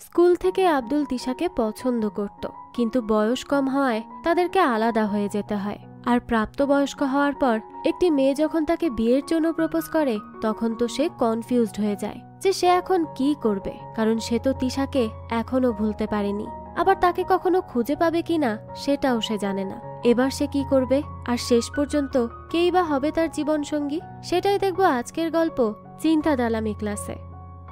School থেকে আব্দুল তিশাকে পছন্দ করত, কিন্তু বয়স কম হওয়ায় তাদেরকে আলাদা হয়ে যেতে হয়। আর প্রাপ্তবয়স্ক হওয়ার পর একটি মেয়ে যখন তাকে বিয়ের জন্য প্রপোজ করে, তখন তো সে কনফিউজড হয়ে যায় যে সে এখন কি করবে, কারণ সে তো তিশাকে এখনো ভুলতে পারেনি। আবার তাকে কখনো খুঁজে পাবে কিনা সেটাও সে জানে না। এবার সে কি করবে, আর শেষ পর্যন্ত কেই বা হবে তার জীবন সঙ্গী, সেটাই দেখবো আজকের গল্প চিন্তা দালামি ক্লাসে।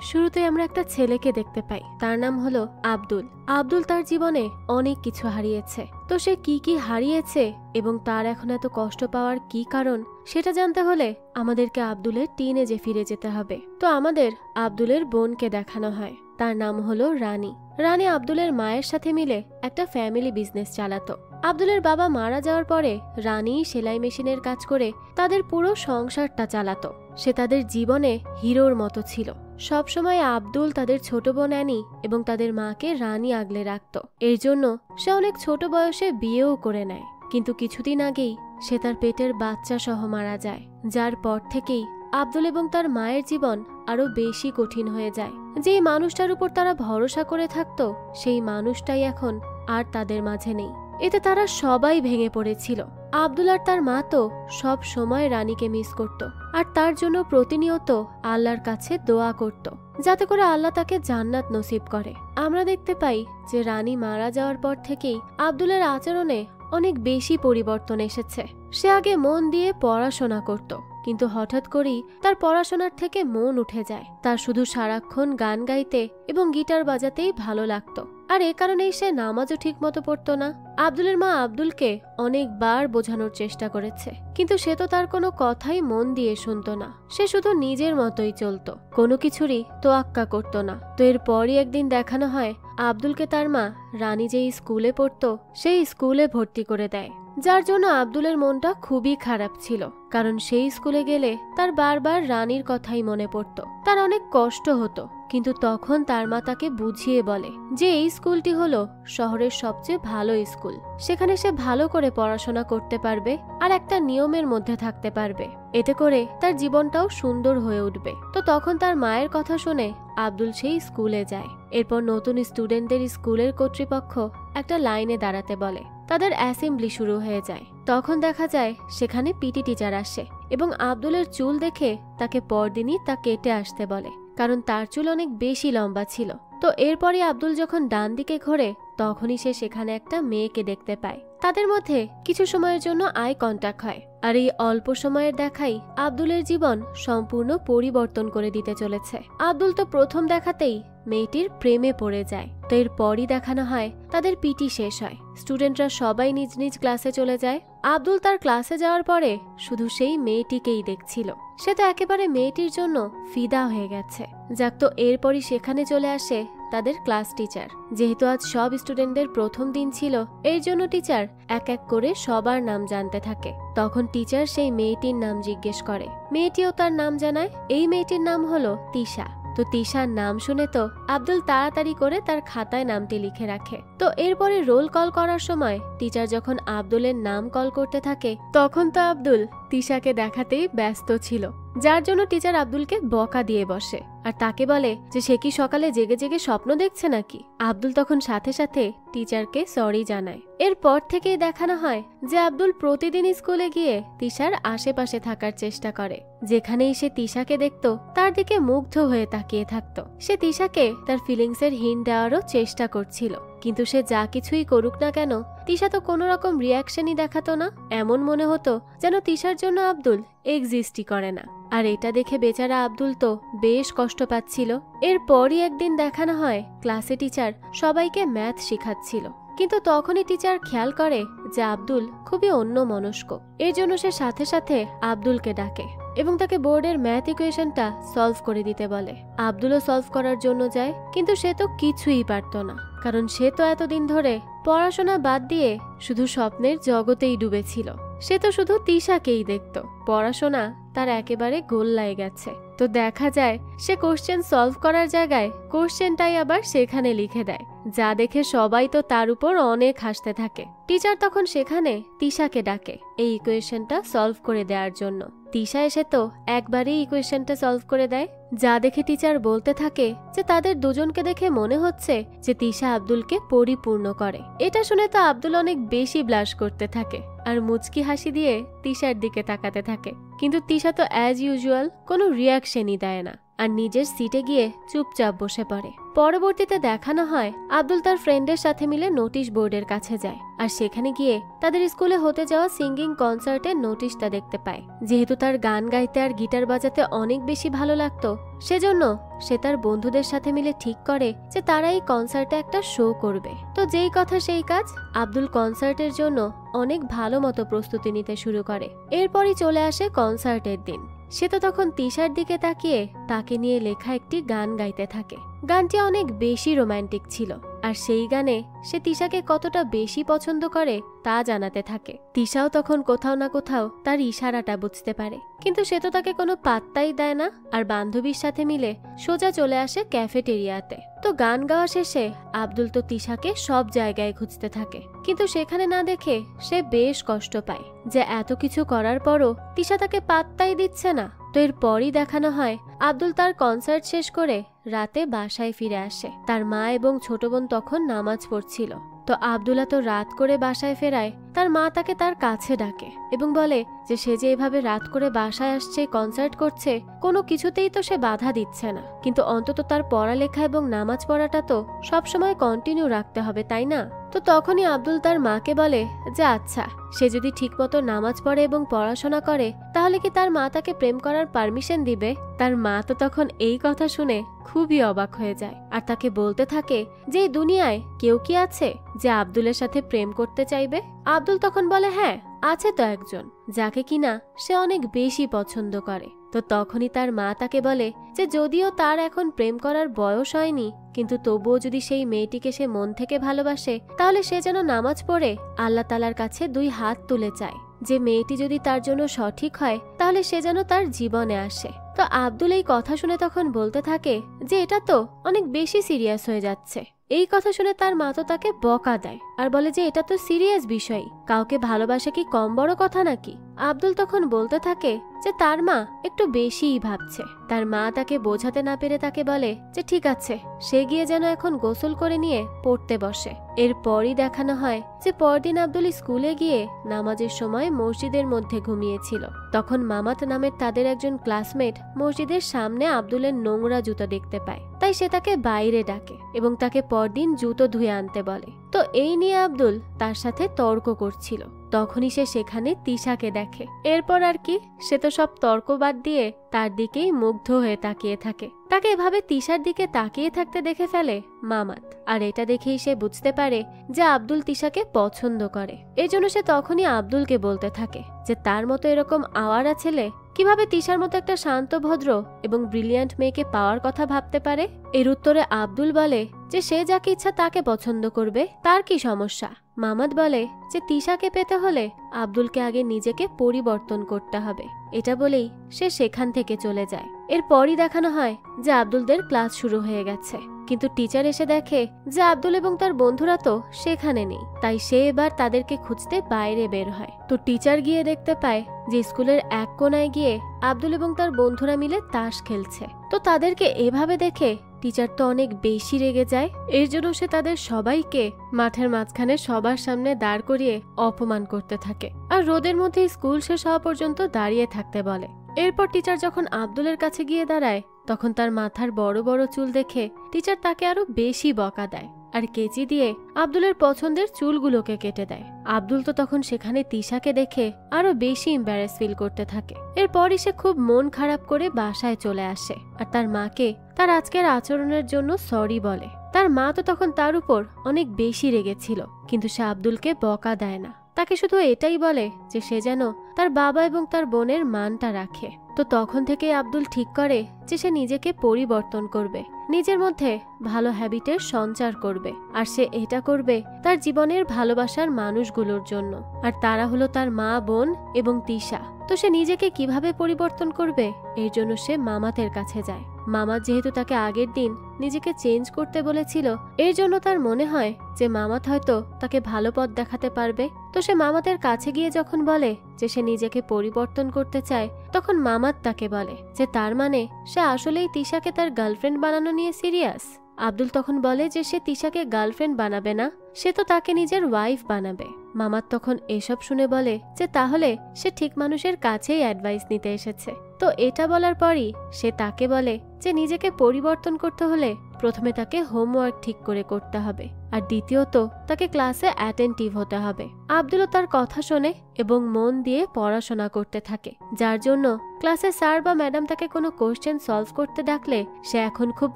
শুরুতে আমরা একটা ছেলেকে দেখতে পাই, তার নাম হলো আব্দুল। আব্দুল তার জীবনে অনেক কিছু হারিয়েছে, তো সে কি কি হারিয়েছে এবং তার এখন এত কষ্ট পাওয়ার কি কারণ, সেটা জানতে হলে আমাদেরকে আব্দুলের টিনেজে ফিরে যেতে হবে। তো আমাদের আব্দুলের বোনকে দেখানো হয়, তার নাম হলো রানী। রানী আব্দুলের মায়ের সাথে মিলে একটা ফ্যামিলি বিজনেস চালাতো। আব্দুলের বাবা মারা যাওয়ার পরে রানী সেলাই মেশিনের কাজ করে তাদের পুরো সংসারটা চালাতো। সে তাদের জীবনে হিরোর মতো ছিল। সবসময় আব্দুল তাদের ছোট বোন অ্যানি এবং তাদের মাকে রানী আগলে রাখত। এর জন্য সে অনেক ছোট বয়সে বিয়েও করে নেয়, কিন্তু কিছুদিন আগেই সে তার পেটের বাচ্চা সহ মারা যায়, যার পর থেকেই আব্দুল এবং তার মায়ের জীবন আরো বেশি কঠিন হয়ে যায়। যেই মানুষটার উপর তারা ভরসা করে থাকতো, সেই মানুষটাই এখন আর তাদের মাঝে নেই। এতে তারা সবাই ভেঙে পড়েছিল। আব্দুল আর তার মা তো সব সময় রানীকে মিস করত, আর তার জন্য প্রতিনিয়ত আল্লাহর কাছে দোয়া করত, যাতে করে আল্লাহ তাকে জান্নাত নসিব করে। আমরা দেখতে পাই যে রানী মারা যাওয়ার পর থেকেই আব্দুলের আচরণে অনেক বেশি পরিবর্তন এসেছে। সে আগে মন দিয়ে পড়াশোনা করত, কিন্তু হঠাৎ করেই তার পড়াশোনার থেকে মন উঠে যায়। তার শুধু সারাক্ষণ গান গাইতে এবং গিটার বাজাতেই ভালো লাগতো, আর এ কারণেই সে নামাজও ঠিক মতো পড়তো না। আব্দুলের মা আব্দুলকে অনেকবার বোঝানোর চেষ্টা করেছে, কিন্তু সে তো তার কোনো কথাই মন দিয়ে শুনতো না। সে শুধু নিজের মতোই চলতো, কোনো কিছুরই তোয়াক্কা করতো না। তো এরপরই একদিন দেখানো হয় আব্দুলকে তার মা রানী যেই স্কুলে পড়তো সেই স্কুলে ভর্তি করে দেয়, যার জন্য আব্দুলের মনটা খুবই খারাপ ছিল, কারণ সেই স্কুলে গেলে তার বারবার রানীর কথাই মনে পড়তো। তার অনেক কষ্ট হতো, কিন্তু তখন তার মা তাকে বুঝিয়ে বলে যে এই স্কুলটি হলো শহরের সবচেয়ে ভালো স্কুল, সেখানে সে ভালো করে পড়াশোনা করতে পারবে আর একটা নিয়মের মধ্যে থাকতে পারবে, এতে করে তার জীবনটাও সুন্দর হয়ে উঠবে। তো তখন তার মায়ের কথা শুনে আব্দুল সেই স্কুলে যায়। এরপর নতুন স্টুডেন্টদের স্কুলের কর্তৃপক্ষ একটা লাইনে দাঁড়াতে বলে। তাদের অ্যাসেম্বলি শুরু হয়ে যায়। তখন দেখা যায় সেখানে পিটি টিচার আসে এবং আব্দুলের চুল দেখে তাকে পরদিনই তা কেটে আসতে বলে, কারণ তার চুল অনেক বেশি লম্বা ছিল। তো এরপরই আব্দুল যখন ডান দিকে ঘোরে, তখনই সে সেখানে একটা মেয়েকে দেখতে পায়। তাদের মধ্যে কিছু সময়ের জন্য আই কন্টাক্ট হয়, আর এই অল্প সময়ের দেখাই আব্দুলের জীবন সম্পূর্ণ পরিবর্তন করে দিতে চলেছে। আব্দুল তো প্রথম দেখাতেই মেয়েটির প্রেমে পড়ে যায়। তো এরপরই দেখানো হয় তাদের পিটি শেষ হয়, স্টুডেন্টরা সবাই নিজ নিজ ক্লাসে চলে যায়। আব্দুল তার ক্লাসে যাওয়ার পরে শুধু সেই মেয়েটিকেই দেখছিল। সে তো একেবারে মেয়েটির জন্য ফিদা হয়ে গেছে। যাক, তো এরপরই সেখানে চলে আসে তাদের ক্লাস টিচার। যেহেতু আজ সব স্টুডেন্টদের প্রথম দিন ছিল, এর জন্য টিচার এক এক করে সবার নাম জানতে থাকে। তখন টিচার সেই মেয়েটির নাম জিজ্ঞেস করে, মেয়েটিও তার নাম জানায়। এই মেয়েটির নাম হলো তিশা। তো তিশার নাম শুনে তো আব্দুল তাড়াতাড়ি করে তার খাতায় নামটি লিখে রাখে। তো এরপরে রোল কল করার সময় টিচার যখন আব্দুলের নাম কল করতে থাকে, তখন তো আব্দুল তিশাকে দেখাতেই ব্যস্ত ছিল, যার জন্য টিচার আব্দুলকে বকা দিয়ে বসে আর তাকে বলে যে সে কি সকালে জেগে জেগে স্বপ্ন দেখছে নাকি। আব্দুল তখন সাথে সাথে টিচারকে সরি জানায়। এরপর থেকেই দেখানো হয় যে আব্দুল প্রতিদিন স্কুলে গিয়ে তিশার আশেপাশে থাকার চেষ্টা করে। যেখানেই সে তিশাকে দেখতো তার দিকে মুগ্ধ হয়ে তাকিয়ে থাকতো। সে তিশাকে তার ফিলিংসের হিন্ট দেওয়ারও চেষ্টা করছিল, কিন্তু সে যা কিছুই করুক না কেন তিশা তো কোনো রকম রিয়াকশনই দেখাতো না। এমন মনে হতো যেন তিশার জন্য আব্দুল এক্সিস্টই করে না। আর এটা দেখে বেচারা আব্দুল তো বেশ কষ্ট পাচ্ছিল। এরপরই একদিন দেখানো হয় ক্লাসে টিচার সবাইকে ম্যাথ শিখাচ্ছিল, কিন্তু তখনই টিচার খেয়াল করে যে আব্দুল খুবই অন্যমনস্ক। এর জন্য সে সাথে সাথে আব্দুলকে ডাকে এবং তাকে বোর্ডের ম্যাথ ইকুয়েশনটা সলভ করে দিতে বলে। আব্দুলও সলভ করার জন্য যায়, কিন্তু সে তো কিছুই পারত না, কারণ সে তো এতদিন ধরে পড়াশোনা বাদ দিয়ে শুধু স্বপ্নের জগতেই ডুবেছিল। সে তো শুধু তিশাকেই দেখত, পড়াশোনা তার একেবারে গোল্লায় গেছে। তো দেখা যায় সে কোশ্চেন সলভ করার জায়গায় কোশ্চেনটাই আবার সেখানে লিখে দেয়, যা দেখে সবাই তো তার উপর অনেক হাসতে থাকে। টিচার তখন সেখানে তিশাকে ডাকে এই ইকুয়েশনটা সলভ করে দেওয়ার জন্য। তিশা এসে তো একবারেই ইকুয়েশনটা সলভ করে দেয়। যা দেখে টিচার বলতে থাকে যে তাদের দুজনকে দেখে মনে হচ্ছে যে তিশা আব্দুলকে পরিপূর্ণ করে। এটা শুনে তো আব্দুল অনেক বেশি ব্লাশ করতে থাকে আর মুচকি হাসি দিয়ে তিশার দিকে তাকাতে থাকে, কিন্তু তিশা তো অ্যাজ ইউজুয়াল কোনো রিয়াকশনই দেয় না আর নিজের সিটে গিয়ে চুপচাপ বসে পড়ে। পরবর্তীতে দেখানো হয় আব্দুল তার ফ্রেন্ডের সাথে মিলে নোটিশ বোর্ডের কাছে যায় আর সেখানে গিয়ে তাদের স্কুলে হতে যাওয়া সিঙ্গিং কনসার্টের নোটিশটা দেখতে পায়। যেহেতু তার গান গাইতে আর গিটার বাজাতে অনেক বেশি ভালো লাগতো, সেজন্য সে তার বন্ধুদের সাথে মিলে ঠিক করে যে তারা এই কনসার্টে একটা শো করবে। তো যেই কথা সেই কাজ, আব্দুল কনসার্টের জন্য অনেক ভালো মতো প্রস্তুতি নিতে শুরু করে। এরপরই চলে আসে কনসার্টের দিন। সে তো তখন তিশার দিকে তাকিয়ে তাকে নিয়ে লেখা একটি গান গাইতে থাকে। গানটি অনেক বেশি রোমান্টিক ছিল আর সেই গানে সে তিশাকে কতটা বেশি পছন্দ করে তা জানাতে থাকে। তিশাও তখন কোথাও না কোথাও তার ইশারাটা বুঝতে পারে, কিন্তু সে তো তাকে কোনো পাত্তাই দেয় না আর বান্ধবীর সাথে মিলে সোজা চলে আসে ক্যাফেটেরিয়াতে। তো গান গাওয়া শেষে আব্দুল তো তিশাকে সব জায়গায় খুঁজতে থাকে, কিন্তু সেখানে না দেখে সে বেশ কষ্ট পায় যে এত কিছু করার পরও তিশা তাকে পাত্তাই দিচ্ছে না। তো এরপরই দেখানো হয় আব্দুল তার কনসার্ট শেষ করে রাতে বাসায় ফিরে আসে। তার মা এবং ছোট বোন তখন নামাজ পড়ছিল। তো আব্দুল তো রাত করে বাসায় ফেরায় তার মা তাকে তার কাছে ডাকে এবং বলে যে সে যে এভাবে রাত করে বাসায় আসছে, কনসার্ট করছে, কোনো কিছুতেই তো সে বাধা দিচ্ছে না, কিন্তু অন্তত তার পড়ালেখা এবং নামাজ পড়াটা তো সবসময় কন্টিনিউ রাখতে হবে, তাই না? তো তখনই আব্দুল তার মাকে বলে যে আচ্ছা, সে যদি ঠিকমতো নামাজ পড়ে এবং পড়াশোনা করে তাহলে কি তার মা তাকে প্রেম করার পারমিশন দিবে? তার মা তো তখন এই কথা শুনে খুবই অবাক হয়ে যায় আর তাকে বলতে থাকে যে এই দুনিয়ায় কেউ কি আছে যে আব্দুলের সাথে প্রেম করতে চাইবে? আব্দুল তখন বলে হ্যাঁ, আছে তো একজন, যাকে কিনা সে অনেক বেশি পছন্দ করে। তো তখনই তার মা তাকে বলে যে যদিও তার এখন প্রেম করার বয়স হয়নি, কিন্তু তবুও যদি সেই মেয়েটিকে সে মন থেকে ভালোবাসে তাহলে সে যেন নামাজ পড়ে আল্লাহ তাআলার কাছে 2 হাত তুলে চায় যে মেয়েটি যদি তার জন্য সঠিক হয় তাহলে সে যেন তার জীবনে আসে। তো আব্দুল এই কথা শুনে তখন বলতে থাকে যে এটা তো অনেক বেশি সিরিয়াস হয়ে যাচ্ছে। এই কথা শুনে তার মা তো তাকে বকা দেয় আর বলে যে এটা তো সিরিয়াস বিষয়, কাউকে ভালোবাসা কি কম বড় কথা নাকি? আব্দুল তখন বলতে থাকে যে তার মা একটু বেশিই ভাবছে। তার মা তাকে বোঝাতে না পেরে তাকে বলে যে ঠিক আছে, সে গিয়ে যেন এখন গোসল করে নিয়ে পড়তে বসে। এরপরই দেখানো হয় যে পরদিন আব্দুল স্কুলে গিয়ে নামাজের সময় মসজিদের মধ্যে ঘুমিয়েছিল। তখন মামাত নামের তাদের একজন ক্লাসমেট মসজিদের সামনে আব্দুলের নোংরা জুতো দেখতে পায়, তাই সে তাকে বাইরে ডাকে এবং তাকে পরদিন জুতো ধুয়ে আনতে বলে। তো এই নিয়ে আব্দুল তার সাথে তর্ক করছিল, তখনই সে সেখানে তিশাকে দেখে। এরপর আর কি, সে তো সব তর্ক বাদ দিয়ে তার দিকেই মুগ্ধ হয়ে তাকিয়ে থাকে। তাকে এভাবে তিশার দিকে তাকিয়ে থাকতে দেখে ফেলে মামাত, আর এটা দেখেই সে বুঝতে পারে যে আব্দুল তিশাকে পছন্দ করে। এজন্য সে তখনই আব্দুলকে বলতে থাকে যে তার মতো এরকম আওয়ারা ছেলে কিভাবে তিশার মতো একটা শান্ত ভদ্র এবং ব্রিলিয়ান্ট মেয়েকে পাওয়ার কথা ভাবতে পারে। এর উত্তরে আব্দুল বলে যে সে যাকে ইচ্ছা তাকে পছন্দ করবে, তার কি সমস্যা? মামাত বলে যে তিশাকে পেতে হলে আব্দুলকে আগে নিজেকে পরিবর্তন করতে হবে। এটা বলেই সে সেখান থেকে চলে যায়। এরপরই দেখানো হয় যে আব্দুলদের ক্লাস শুরু হয়ে গেছে, কিন্তু টিচার এসে দেখে যে আব্দুল এবং তার বন্ধুরা তো সেখানে নেই, তাই সে এবার তাদেরকে খুঁজতে বাইরে বের হয়। তো টিচার গিয়ে দেখতে পায় যে স্কুলের এক কোনায় গিয়ে আব্দুল এবং তার বন্ধুরা মিলে তাস খেলছে। তো তাদেরকে এভাবে দেখে টিচার তো অনেক বেশি রেগে যায়। এর জন্য সে তাদের সবাইকে মাঠের মাঝখানে সবার সামনে দাঁড় করিয়ে অপমান করতে থাকে আর রোদের মধ্যে স্কুল শেষ হওয়া পর্যন্ত দাঁড়িয়ে থাকতে বলে। এরপর টিচার যখন আব্দুলের কাছে গিয়ে দাঁড়ায় তখন তার মাথার বড় বড় চুল দেখে টিচার তাকে আরো বেশি বকা দেয় আর কেচি দিয়ে আব্দুলের পছন্দের চুলগুলোকে কেটে দেয়। আব্দুল তো তখন সেখানে তিশাকে দেখে আরো বেশি এম্বারেস ফিল করতে থাকে। এরপরই সে খুব মন খারাপ করে বাসায় চলে আসে আর তার মাকে তার আজকের আচরণের জন্য সরি বলে। তার মা তো তখন তার উপর অনেক বেশি রেগেছিল, কিন্তু সে আব্দুলকে বকা দেয় না, তাকে শুধু এটাই বলে যে সে যেন তার বাবা এবং তার বোনের মানটা রাখে। তো তখন থেকে আব্দুল ঠিক করে যে সে নিজেকে পরিবর্তন করবে, নিজের মধ্যে ভালো হ্যাবিটের সঞ্চার করবে, আর সে এটা করবে তার জীবনের ভালোবাসার মানুষগুলোর জন্য। আর তারা হলো তার মা, বোন এবং তিশা। তো সে নিজেকে কিভাবে পরিবর্তন করবে এর জন্য সে মামাতের কাছে যায়। মামাত যেহেতু তাকে আগের দিন নিজেকে চেঞ্জ করতে বলেছিল, এর জন্য তার মনে হয় যে মামাত হয়তো তাকে ভালো পথ দেখাতে পারবে। তো সে মামাতের কাছে গিয়ে যখন বলে যে সে নিজেকে পরিবর্তন করতে চায়, তখন মামাত তাকে বলে যে তার মানে সে আসলেই তিশাকে তার গার্লফ্রেন্ড বানানো নিয়ে সিরিয়াস। আব্দুল তখন বলে যে সে তিশাকে গার্লফ্রেন্ড বানাবে না, সে তো তাকে নিজের ওয়াইফ বানাবে। মামাত তখন এসব শুনে বলে যে তাহলে সে ঠিক মানুষের কাছেই অ্যাডভাইস নিতে এসেছে। তো এটা বলার পরই সে তাকে বলে যে নিজেকে পরিবর্তন করতে হলে প্রথমে তাকে হোমওয়ার্ক ঠিক করে করতে হবে, আর দ্বিতীয়ত তাকে ক্লাসে অ্যাটেন্টিভ হতে হবে। আব্দুলও তার কথা শোনে এবং মন দিয়ে পড়াশোনা করতে থাকে, যার জন্য ক্লাসে স্যার বা ম্যাডাম তাকে কোনো কোশ্চেন সলভ করতে ডাকলে সে এখন খুব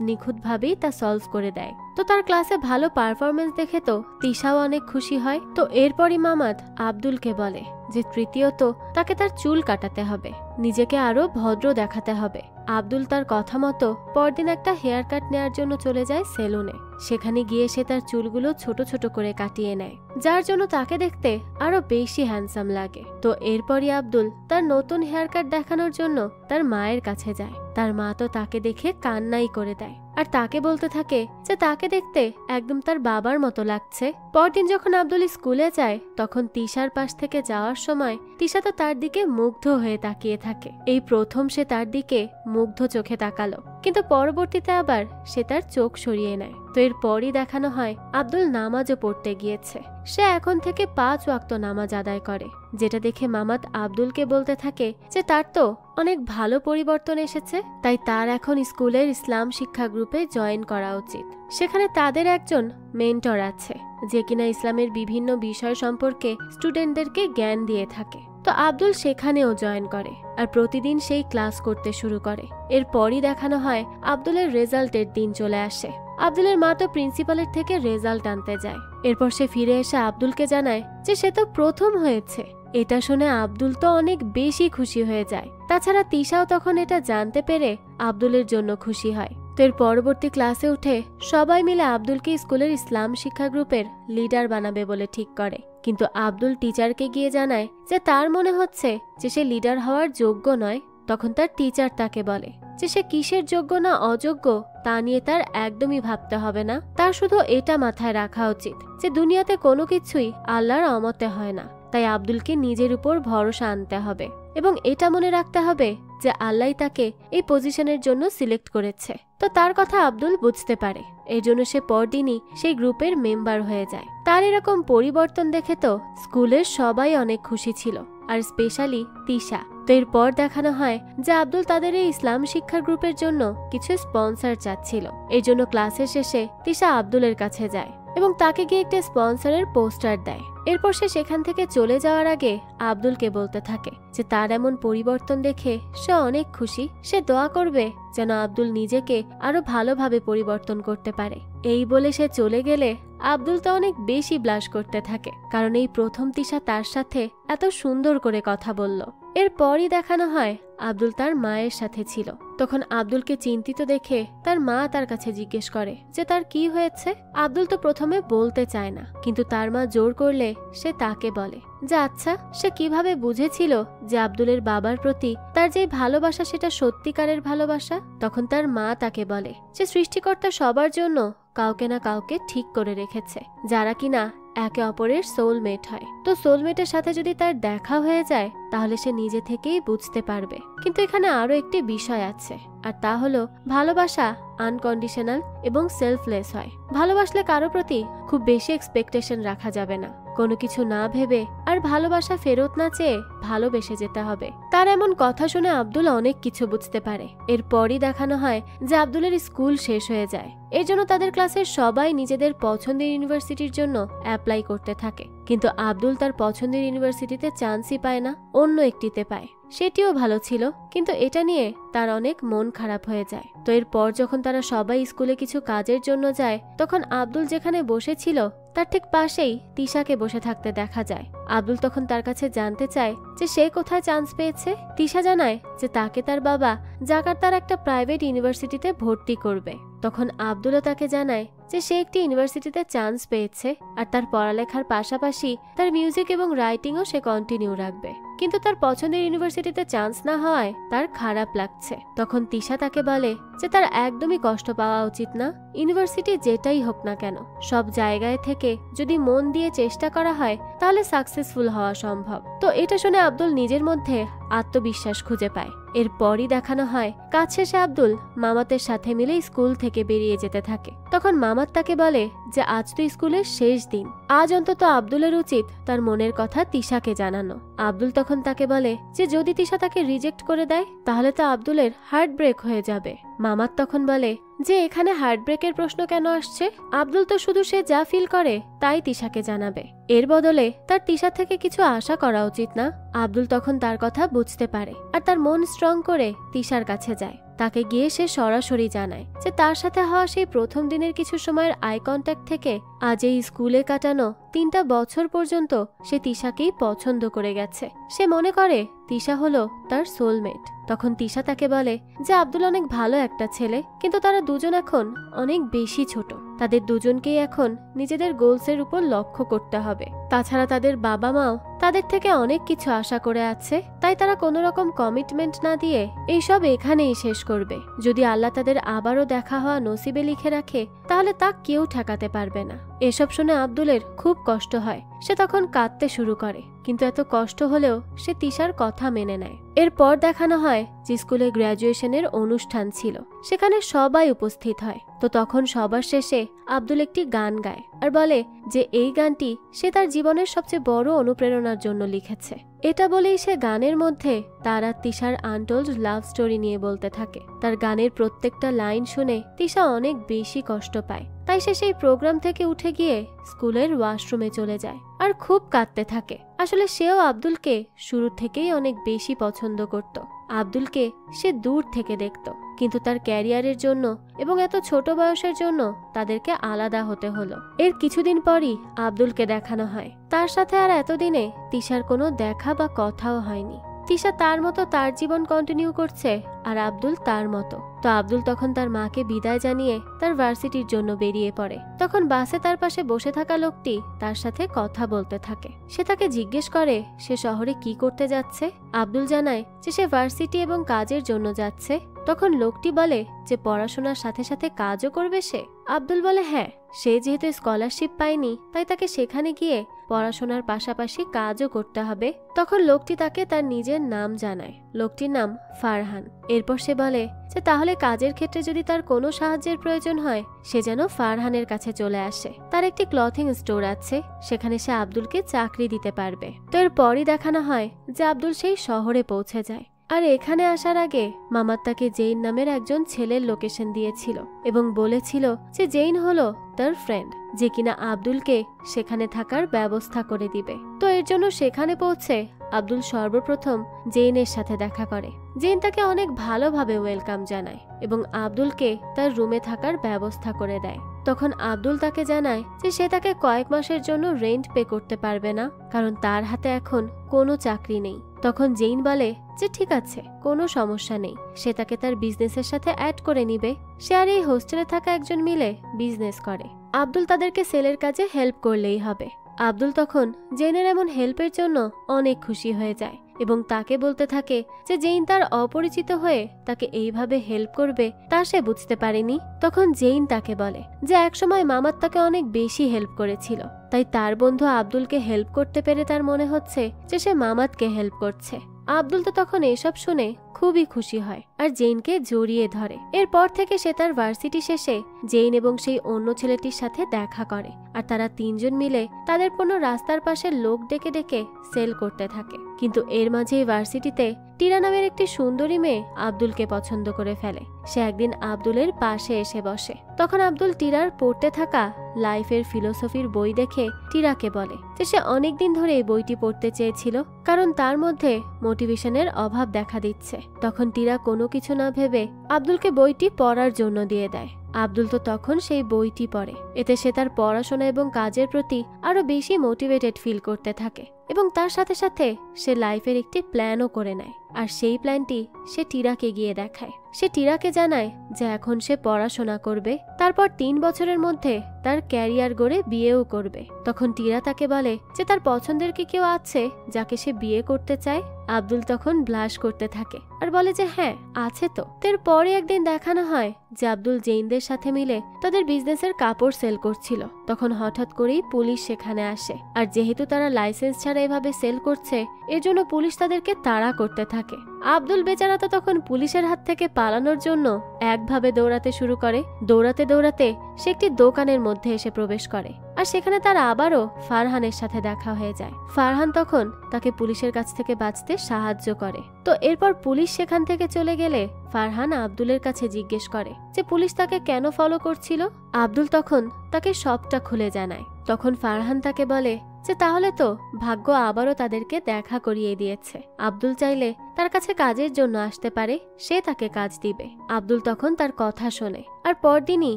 নিখুঁতভাবেই তা সলভ করে দেয়। তো তার ক্লাসে ভালো পারফরমেন্স দেখে তো তিশাও অনেক খুশি হয়। তো এরপরই মামাত আব্দুলকে বলে যে তৃতীয়ত তাকে তার চুল কাটাতে হবে, নিজেকে আরো ভদ্র দেখাতে হবে। আব্দুল তার কথা মতো পরদিন একটা হেয়ার কাট নেওয়ার জন্য চলে যায় সেলুনে। সেখানে গিয়ে সে তার চুলগুলো ছোট ছোট করে কাটিয়ে নেয়, যার জন্য তাকে দেখতে আরো বেশি হ্যান্ডসাম লাগে। তো এরপরই আব্দুল তার নতুন হেয়ার কাট দেখানোর জন্য তার মায়ের কাছে যায়। তার মা তো তাকে দেখে কান্নাই করে দেয় আর তাকে বলতে থাকে যে তাকে দেখতে একদম তার বাবার মতো লাগছে। পরদিন যখন আব্দুল স্কুলে যায় তখন তিশার পাশ থেকে যাওয়ার সময় তিশা তো তার দিকে মুগ্ধ হয়ে তাকিয়ে থাকে। এই প্রথম সে তার দিকে মুগ্ধ চোখে তাকালো, কিন্তু পরবর্তীতে আবার সে তার চোখ সরিয়ে নেয়। তো এরপরই দেখানো হয় আব্দুল নামাজও পড়তে গিয়েছে। সে এখন থেকে 5 ওয়াক্ত নামাজ আদায় করে, যেটা দেখে মামাত আব্দুলকে বলতে থাকে যে তার তো অনেক ভালো পরিবর্তন এসেছে, তাই তার এখন স্কুলের ইসলাম শিক্ষা গ্রুপে জয়েন করা উচিত। সেখানে তাদের একজন মেন্টর আছে যে কিনা ইসলামের বিভিন্ন বিষয় সম্পর্কে স্টুডেন্টদেরকে জ্ঞান দিয়ে থাকে। তো আব্দুল সেখানেও জয়েন করে আর প্রতিদিন সেই ক্লাস করতে শুরু করে। এরপরই দেখানো হয় আব্দুলের রেজাল্টের দিন চলে আসে। আব্দুলের মা তো প্রিন্সিপালের থেকে রেজাল্ট আনতে যায়। এরপর সে ফিরে এসে আব্দুলকে জানায় যে সে তো প্রথম হয়েছে। এটা শুনে আব্দুল তো অনেক বেশি খুশি হয়ে যায়। তাছাড়া তিশাও তখন এটা জানতে পেরে আব্দুলের জন্য খুশি হয়। তো এর পরবর্তী ক্লাসে উঠে সবাই মিলে আব্দুলকে স্কুলের ইসলাম শিক্ষা গ্রুপের লিডার বানাবে বলে ঠিক করে, কিন্তু আব্দুল টিচারকে গিয়ে জানায় যে তার মনে হচ্ছে যে সে লিডার হওয়ার যোগ্য নয়। তখন তার টিচার তাকে বলে যে সে কিসের যোগ্য না অযোগ্য তা নিয়ে তার একদমই ভাবতে হবে না, তার শুধু এটা মাথায় রাখা উচিত যে দুনিয়াতে কোনো কিছুই আল্লাহর অমতে হয় না। তাই আব্দুলকে নিজের উপর ভরসা আনতে হবে এবং এটা মনে রাখতে হবে যে আল্লাহ তাকে এই পজিশনের জন্য সিলেক্ট করেছে। তো তার কথা আব্দুল বুঝতে পারে, এই জন্য সে পরদিনই সেই গ্রুপের মেম্বার হয়ে যায়। তার এরকম পরিবর্তন দেখে তো স্কুলের সবাই অনেক খুশি ছিল, আর স্পেশালি তিশা। তো এরপর দেখানো হয় যে আব্দুল তাদের এই ইসলাম শিক্ষা গ্রুপের জন্য কিছু স্পন্সর চাচ্ছিল। এই জন্য ক্লাসের শেষে তিশা আব্দুলের কাছে যায় এবং তাকে গিয়ে একটা স্পন্সরের পোস্টার দেয়। এরপর সে সেখান থেকে চলে যাওয়ার আগে আব্দুলকে বলতে থাকে যে তার এমন পরিবর্তন দেখে সে অনেক খুশি। সে দোয়া করবে যেন আব্দুল নিজেকে আরো ভালোভাবে পরিবর্তন করতে পারে। এই বলে সে চলে গেলে আব্দুল তো অনেক বেশি ব্লাশ করতে থাকে, কারণ এই প্রথম তিশা তার সাথে এত সুন্দর করে কথা বলল। এরপরই দেখানো হয় আব্দুল তার মায়ের সাথে ছিল। তখন আব্দুলকে চিন্তিত দেখে তার মা তার কাছে জিজ্ঞেস করে যে তার কি হয়েছে। আব্দুল তো প্রথমে বলতে চায় না, কিন্তু তার মা জোর করলে সে তাকে বলে যে আচ্ছা সে কিভাবে বুঝেছিল যে আব্দুলের বাবার প্রতি তার যে ভালোবাসা সেটা সত্যিকারের ভালোবাসা। তখন তার মা তাকে বলে যে সৃষ্টিকর্তা সবার জন্য কাউকে না কাউকে ঠিক করে রেখেছে যারা কিনা একে অপরের সোলমেট হয়। তো সোলমেটের সাথে যদি তার দেখা হয়ে যায় তাহলে সে নিজে থেকেই বুঝতে পারবে। কিন্তু এখানে আরো একটি বিষয় আছে, আর তা হলো ভালোবাসা আনকন্ডিশনাল এবং সেলফলেস হয়। ভালোবাসলে কারো প্রতি খুব বেশি এক্সপেকটেশন রাখা যাবে না, কোনো কিছু না ভেবে আর ভালোবাসা ফেরত না চেয়ে ভালোবেসে যেতে হবে। তার এমন কথা শুনে আব্দুল অনেক কিছু বুঝতে পারে। এরপরই দেখানো হয় যে আব্দুলের স্কুল শেষ হয়ে যায়। এর জন্য তাদের ক্লাসের সবাই নিজেদের পছন্দের ইউনিভার্সিটির জন্য অ্যাপ্লাই করতে থাকে, কিন্তু আব্দুল তার পছন্দের ইউনিভার্সিটিতে চান্সই পায় না, অন্য একটিতে পায়। সেটিও ভালো ছিল, কিন্তু এটা নিয়ে তার অনেক মন খারাপ হয়ে যায়। তো এরপর যখন তারা সবাই স্কুলে কিছু কাজের জন্য যায় তখন আব্দুল যেখানে বসেছিল তার ঠিক পাশেই তিশাকে বসে থাকতে দেখা যায়। আব্দুল তখন তার কাছে জানতে চায় যে সে কোথায় চান্স পেয়েছে। তিশা জানায় যে তাকে তার বাবা জাকার্তার একটা প্রাইভেট ইউনিভার্সিটিতে ভর্তি করবে। তখন আব্দুলও তাকে জানায় যে সে একটি ইউনিভার্সিটিতে চান্স পেয়েছে আর তার পড়ালেখার পাশাপাশি তার মিউজিক এবং রাইটিংও সে কন্টিনিউ রাখবে। কিন্তু তার পছন্দের ইউনিভার্সিটিতে চান্স না হওয়ায় তার খারাপ লাগছে। তখন তিশা তাকে বলে যে তার একদমই কষ্ট পাওয়া উচিত না, ইউনিভার্সিটি যেটাই হোক না কেন সব জায়গায় থেকে যদি মন দিয়ে চেষ্টা করা হয় তাহলে সাকসেসফুল হওয়া সম্ভব। তো এটা শুনে আব্দুল নিজের মধ্যে আত্মবিশ্বাস খুঁজে পায়। এরপরই দেখানো হয় কাজ শেষে আব্দুল মামাতের সাথে মিলে স্কুল থেকে বেরিয়ে যেতে থাকে। তখন মামাত তাকে বলে যে আজ তো স্কুলের শেষ দিন, আজ অন্তত আব্দুলের উচিত তার মনের কথা তিশাকে জানানো। আব্দুল তখন তাকে বলে যে যদি তিশা তাকে রিজেক্ট করে দেয় তাহলে তো আব্দুলের হার্ট ব্রেক হয়ে যাবে। মামাত তখন বলে যে এখানে হার্ট ব্রেকের প্রশ্ন কেন আসছে, আব্দুল তো শুধু সে যা ফিল করে তাই তিশাকে জানাবে, এর বদলে তার তিশা থেকে কিছু আশা করা উচিত না। আব্দুল তখন তার কথা বুঝতে পারে আর তার মন স্ট্রং করে তিশার কাছে যায়। তাকে গিয়ে সে সরাসরি জানায় যে তার সাথে হওয়া সেই প্রথম দিনের কিছু সময়ের আই কন্ট্যাক্ট থেকে আজ এই স্কুলে কাটানো 3টা বছর পর্যন্ত সে তিশাকেই পছন্দ করে গেছে। সে মনে করে তিশা হলো তার সোলমেট। তখন তিশা তাকে বলে যে আব্দুল অনেক ভালো একটা ছেলে, কিন্তু তারা দুজন এখন অনেক বেশি ছোট, তাদের দুজনকেই এখন নিজেদের গোলসের উপর লক্ষ্য করতে হবে। তাছাড়া তাদের বাবা মাও তাদের থেকে অনেক কিছু আশা করে আছে, তাই তারা কোনো রকম কমিটমেন্ট না দিয়ে এইসব এখানেই শেষ করবে। যদি আল্লাহ তাদের আবারও দেখা হওয়া নসিবে লিখে রাখে তাহলে তা কেউ ঠেকাতে পারবে না। এসব শুনে আব্দুলের খুব কষ্ট হয়, সে তখন কাঁদতে শুরু করে, কিন্তু এত কষ্ট হলেও সে তিশার কথা মেনে নেয়। এরপর দেখানো হয় যে স্কুলে গ্র্যাজুয়েশনের অনুষ্ঠান ছিল, সেখানে সবাই উপস্থিত হয়। তো তখন সবার শেষে আব্দুল একটি গান গায় আর বলে যে এই গানটি সে তার জীবনের সবচেয়ে বড় অনুপ্রেরণার জন্য লিখেছে। এটা বলেই সে গানের মধ্যে তার আর তিশার আনটোল্ড লাভ স্টোরি নিয়ে বলতে থাকে। তার গানের প্রত্যেকটা লাইন শুনে তিশা অনেক বেশি কষ্ট পায়, তাই সে সেই প্রোগ্রাম থেকে উঠে গিয়ে স্কুলের ওয়াশরুমে চলে যায় আর খুব কাঁদতে থাকে। আসলে সেও আব্দুলকে শুরু থেকেই অনেক বেশি পছন্দ করত। আব্দুলকে সে দূর থেকে দেখত, কিন্তু তার ক্যারিয়ারের জন্য এবং এত ছোট বয়সের জন্য তাদেরকে আলাদা হতে হলো। এর কিছুদিন পরই আব্দুলকে দেখানো হয়, তার সাথে আর এতদিনে তিশার কোনো দেখা বা কথাও হয়নি। তিশা তার মতো তার জীবন কন্টিনিউ করছে আর আব্দুল তার মতো। তো আব্দুল তখন তার মাকে বিদায় জানিয়ে তার ভার্সিটির জন্য বেরিয়ে পড়ে। তখন বাসে তার পাশে বসে থাকা লোকটি তার সাথে কথা বলতে থাকে। সে তাকে জিজ্ঞেস করে সে শহরে কি করতে যাচ্ছে। আব্দুল জানায় যে সে ভার্সিটি এবং কাজের জন্য যাচ্ছে। তখন লোকটি বলে যে পড়াশোনার সাথে সাথে কাজও করবে সে। আব্দুল বলে হ্যাঁ, সে যেহেতু স্কলারশিপ পায়নি তাই তাকে সেখানে গিয়ে পড়াশোনার পাশাপাশি কাজও করতে হবে। তখন লোকটি তাকে তার নিজের নাম জানায়, লোকটির নাম ফারহান। এরপর সে বলে যে তাহলে কাজের ক্ষেত্রে যদি তার কোনো সাহায্যের প্রয়োজন হয় সে যেন ফারহানের কাছে চলে আসে। তার একটি ক্লথিং স্টোর আছে, সেখানে সে আব্দুলকে চাকরি দিতে পারবে। তো এরপরই দেখানো হয় যে আব্দুল সেই শহরে পৌঁছে যায়। আর এখানে আসার আগে মামাত তাকে জেইন নামের একজন ছেলের লোকেশন দিয়েছিল এবং বলেছিল যে জেইন হলো তার ফ্রেন্ড, যে কিনা আব্দুলকে সেখানে থাকার ব্যবস্থা করে দিবে। তো এর জন্য সেখানে পৌঁছে আব্দুল সর্বপ্রথম জেইনের সাথে দেখা করে। জেইন তাকে অনেক ভালোভাবে ওয়েলকাম জানায় এবং আব্দুলকে তার রুমে থাকার ব্যবস্থা করে দেয়। তখন আব্দুল তাকে জানায় যে সে তাকে কয়েক মাসের জন্য রেন্ট পে করতে পারবে না, কারণ তার হাতে এখন কোনো চাকরি নেই। তখন জেইন বলে যে ঠিক আছে, কোনো সমস্যা নেই, সে তাকে তার বিজনেসের সাথে অ্যাড করে নিবে। সে আর এই হোস্টেলে থাকা একজন মিলে বিজনেস করে। আব্দুল তাদেরকে সেলের কাজে হেল্প করলেই হবে। আব্দুল তখন জেইনের এমন হেল্পের জন্য অনেক খুশি হয়ে যায় এবং তাকে বলতে থাকে যে জেইন তার অপরিচিত হয়ে তাকে এইভাবে হেল্প করবে তা সে বুঝতে পারেনি। তখন জেইন তাকে বলে যে একসময় মামাত তাকে অনেক বেশি হেল্প করেছিল, তাই তার বন্ধু আব্দুলকে হেল্প করতে পেরে তার মনে হচ্ছে যে সে মামাতকে হেল্প করছে। আব্দুল তো তখন এসব শুনে খুবই খুশি হয় আর জেইনকে জড়িয়ে ধরে। এরপর থেকে সে তার ভার্সিটি শেষে জেইন এবং সেই অন্য ছেলেটির সাথে দেখা করে আর তারা তিনজন মিলে তাদের পণ্য রাস্তার পাশে লোক ডেকে ডেকে সেল করতে থাকে। কিন্তু এর মাঝেই ভার্সিটিতে টিরা নামের একটি সুন্দরী মেয়ে আব্দুলকে পছন্দ করে ফেলে। সে একদিন আব্দুলের পাশে এসে বসে। তখন আব্দুল টিরার পড়তে থাকা লাইফের ফিলোসফির বই দেখে টিরাকে বলে যে সে অনেকদিন ধরে এই বইটি পড়তে চেয়েছিল, কারণ তার মধ্যে মোটিভেশনের অভাব দেখা দিচ্ছে। তখন টিরা কোনো কিছু না ভেবে আব্দুলকে বইটি পড়ার জন্য দিয়ে দেয়। আব্দুল তো তখন সেই বইটি পড়ে। এতে সে তার পড়াশোনা এবং কাজের প্রতি আরো বেশি মোটিভেটেড ফিল করতে থাকে এবং তার সাথে সাথে সে লাইফের একটি প্ল্যানও করে নেয় আর সেই প্ল্যানটি সে টিরাকে গিয়ে দেখায়। সে টিরাকে জানায় যে এখন সে পড়াশোনা করবে, তারপর 3 বছরের মধ্যে তার ক্যারিয়ার গড়ে বিয়েও করবে। তখন টিরা তাকে বলে যে তার পছন্দের কি কেউ আছে যাকে সে বিয়ে করতে চায়। আব্দুল তখন ব্লাশ করতে থাকে আর বলে যে হ্যাঁ আছে তো। এরপরে একদিন দেখানো হয় যে আব্দুল জেইনদের সাথে মিলে তাদের বিজনেসের কাপড় সেল করছিল। তখন হঠাৎ করেই পুলিশ সেখানে আসে, আর যেহেতু তারা লাইসেন্স ছাড়া এভাবে সেল করছে এজন্য পুলিশ তাদেরকে তাড়া করতে থাকে। আব্দুল বেচারা তো তখন পুলিশের হাত থেকে পালানোর জন্য একভাবে দৌড়াতে শুরু করে। দৌড়াতে দৌড়াতে সে একটি দোকানের মধ্যে এসে প্রবেশ করে, আর সেখানে তার আবারও ফারহানের সাথে দেখা হয়ে যায়। ফারহান তখন তাকে পুলিশের কাছ থেকে বাঁচতে সাহায্য করে। তো এরপর পুলিশ সেখান থেকে চলে গেলে ফারহান আব্দুলের কাছে জিজ্ঞেস করে যে পুলিশ তাকে কেন ফলো করছিল। আব্দুল তখন তাকে সবটা খুলে জানায়। তখন ফারহান তাকে বলে যে তাহলে তো ভাগ্য আবারও তাদেরকে দেখা করিয়ে দিয়েছে। আব্দুল চাইলে তার কাছে কাজের জন্য আসতে পারে, সে তাকে কাজ দিবে। আব্দুল তখন তার কথা শোনে, আর পরদিনই